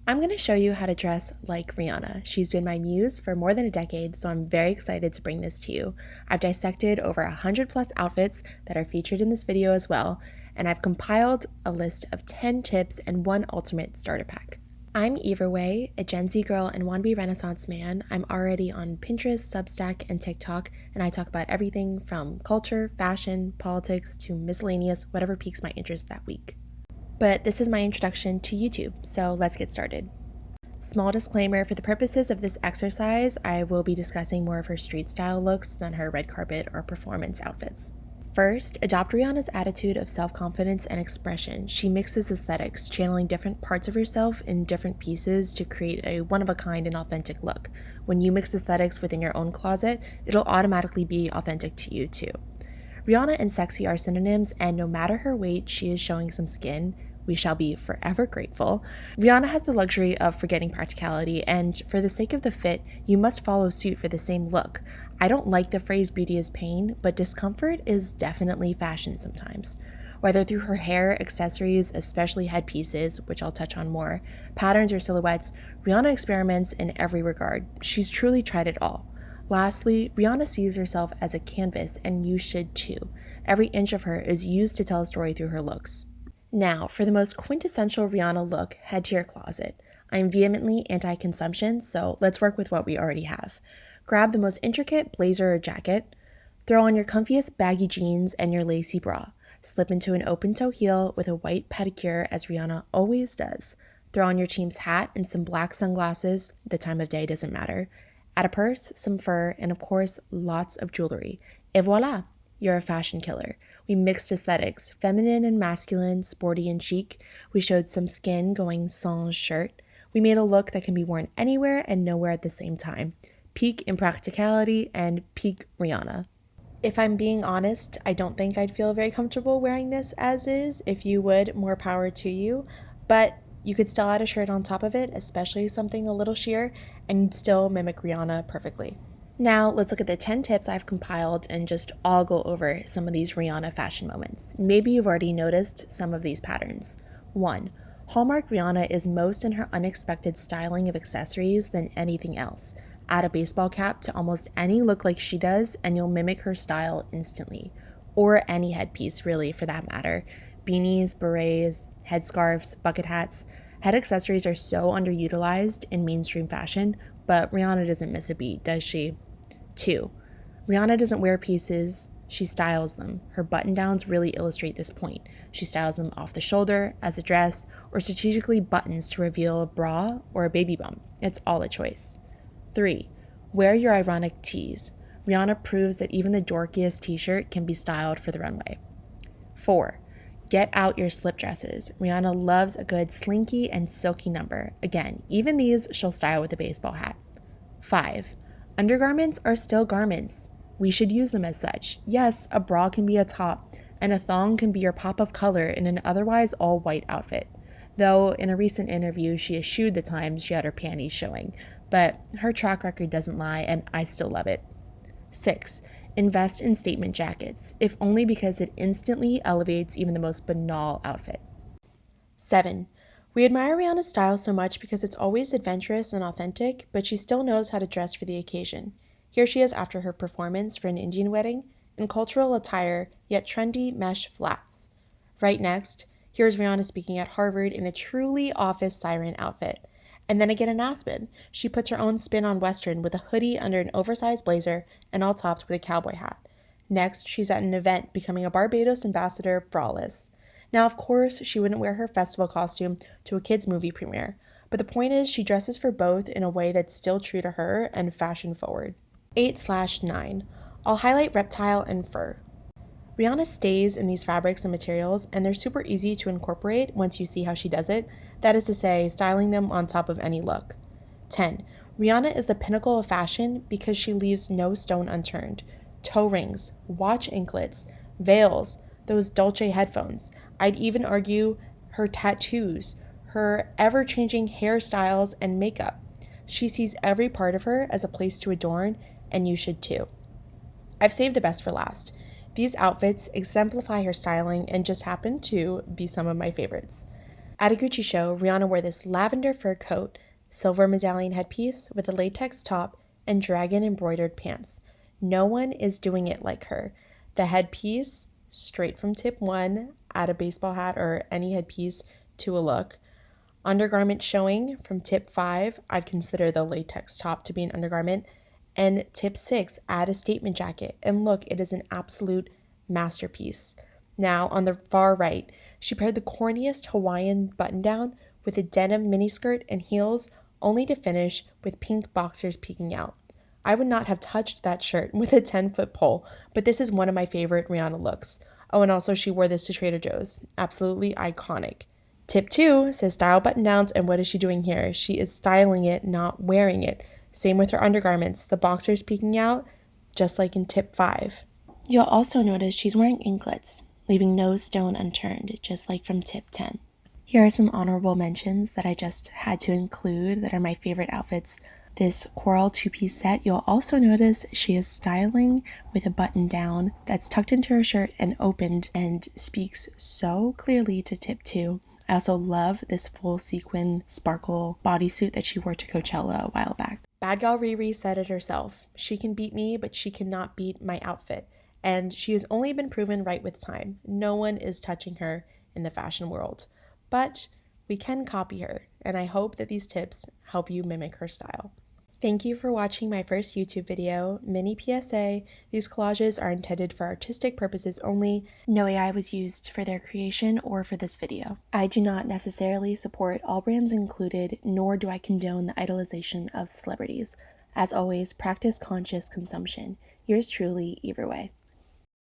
I'm going to show you how to dress like Rihanna. She's been my muse for more than a decade, so I'm very excited to bring this to you. I've dissected over 100 plus outfits that are featured in this video as well, and I've compiled a list of 10 tips and one ultimate starter pack. I'm Eva Way, a Gen Z girl and wannabe Renaissance man. I'm already on Pinterest, Substack, and TikTok, and I talk about everything from culture, fashion, politics, to miscellaneous, whatever piques my interest that week. But this is my introduction to YouTube, so let's get started. Small disclaimer, for the purposes of this exercise, I will be discussing more of her street style looks than her red carpet or performance outfits. First, adopt Rihanna's attitude of self-confidence and expression. She mixes aesthetics, channeling different parts of herself in different pieces to create a one-of-a-kind and authentic look. When you mix aesthetics within your own closet, it'll automatically be authentic to you too. Rihanna and sexy are synonyms, and no matter her weight, she is showing some skin. We shall be forever grateful. Rihanna has the luxury of forgetting practicality, and for the sake of the fit, you must follow suit for the same look. I don't like the phrase beauty is pain, but discomfort is definitely fashion sometimes. Whether through her hair, accessories, especially headpieces, which I'll touch on more, patterns or silhouettes, Rihanna experiments in every regard. She's truly tried it all. Lastly, Rihanna sees herself as a canvas, and you should too. Every inch of her is used to tell a story through her looks. Now, for the most quintessential Rihanna look, head to your closet. I'm vehemently anti-consumption, so let's work with what we already have. Grab the most intricate blazer or jacket, throw on your comfiest baggy jeans and your lacy bra. Slip into an open-toe heel with a white pedicure, as Rihanna always does. Throw on your team's hat and some black sunglasses, the time of day doesn't matter. Add a purse, some fur, and of course, lots of jewelry. Et voila! You're a fashion killer. We mixed aesthetics, feminine and masculine, sporty and chic. We showed some skin going sans shirt. We made a look that can be worn anywhere and nowhere at the same time. Peak impracticality and peak Rihanna. If I'm being honest, I don't think I'd feel very comfortable wearing this as is. If you would, more power to you. But you could still add a shirt on top of it, especially something a little sheer, and you'd still mimic Rihanna perfectly. Now, let's look at the 10 tips I've compiled and just all go over some of these Rihanna fashion moments. Maybe you've already noticed some of these patterns. 1. Hallmark Rihanna is most in her unexpected styling of accessories than anything else. Add a baseball cap to almost any look like she does, and you'll mimic her style instantly. Or any headpiece, really, for that matter. Beanies, berets, headscarves, bucket hats. Head accessories are so underutilized in mainstream fashion, but Rihanna doesn't miss a beat, does she? 2. Rihanna doesn't wear pieces, she styles them. Her button-downs really illustrate this point. She styles them off the shoulder, as a dress, or strategically buttons to reveal a bra or a baby bump. It's all a choice. 3. Wear your ironic tees. Rihanna proves that even the dorkiest t-shirt can be styled for the runway. 4. Get out your slip dresses. Rihanna loves a good slinky and silky number. Again, even these she'll style with a baseball hat. 5. Undergarments are still garments. We should use them as such. Yes, a bra can be a top, and a thong can be your pop of color in an otherwise all-white outfit. Though, in a recent interview, she eschewed the times she had her panties showing, but her track record doesn't lie, and I still love it. 6. Invest in statement jackets, if only because it instantly elevates even the most banal outfit. 7. We admire Rihanna's style so much because it's always adventurous and authentic, but she still knows how to dress for the occasion. Here she is after her performance for an Indian wedding, in cultural attire, yet trendy mesh flats. Right next, here's Rihanna speaking at Harvard in a truly office siren outfit. And then again in Aspen, she puts her own spin on Western with a hoodie under an oversized blazer and all topped with a cowboy hat. Next, she's at an event becoming a Barbados ambassador braless. Now, of course, she wouldn't wear her festival costume to a kids' movie premiere, but the point is she dresses for both in a way that's still true to her and fashion forward. 8/9. I'll highlight reptile and fur. Rihanna stays in these fabrics and materials, and they're super easy to incorporate once you see how she does it. That is to say, styling them on top of any look. 10. Rihanna is the pinnacle of fashion because she leaves no stone unturned. Toe rings, watch anklets, veils, those Dolce headphones. I'd even argue her tattoos, her ever-changing hairstyles and makeup. She sees every part of her as a place to adorn, and you should too. I've saved the best for last. These outfits exemplify her styling and just happen to be some of my favorites. At a Gucci show, Rihanna wore this lavender fur coat, silver medallion headpiece with a latex top, and dragon embroidered pants. No one is doing it like her. The headpiece, straight from tip 1, add a baseball hat or any headpiece to a look. Undergarment showing from tip 5, I'd consider the latex top to be an undergarment. And tip 6, add a statement jacket. And look, it is an absolute masterpiece. Now, on the far right, she paired the corniest Hawaiian button down with a denim miniskirt and heels, only to finish with pink boxers peeking out. I would not have touched that shirt with a 10-foot pole, but this is one of my favorite Rihanna looks. Oh, and also she wore this to Trader Joe's. Absolutely iconic. Tip 2 says style button downs, and what is she doing here? She is styling it, not wearing it. Same with her undergarments, the boxers peeking out, just like in tip 5. You'll also notice she's wearing anklets, leaving no stone unturned, just like from tip 10. Here are some honorable mentions that I just had to include that are my favorite outfits. This coral two-piece set, you'll also notice she is styling with a button down that's tucked into her shirt and opened and speaks so clearly to tip 2. I also love this full sequin sparkle bodysuit that she wore to Coachella a while back. Bad gal Riri said it herself. She can beat me, but she cannot beat my outfit. And she has only been proven right with time. No one is touching her in the fashion world. But we can copy her, and I hope that these tips help you mimic her style. Thank you for watching my first YouTube video. Mini PSA, these collages are intended for artistic purposes only. No AI was used for their creation or for this video. I do not necessarily support all brands included, nor do I condone the idolization of celebrities. As always, practice conscious consumption. Yours truly, either way.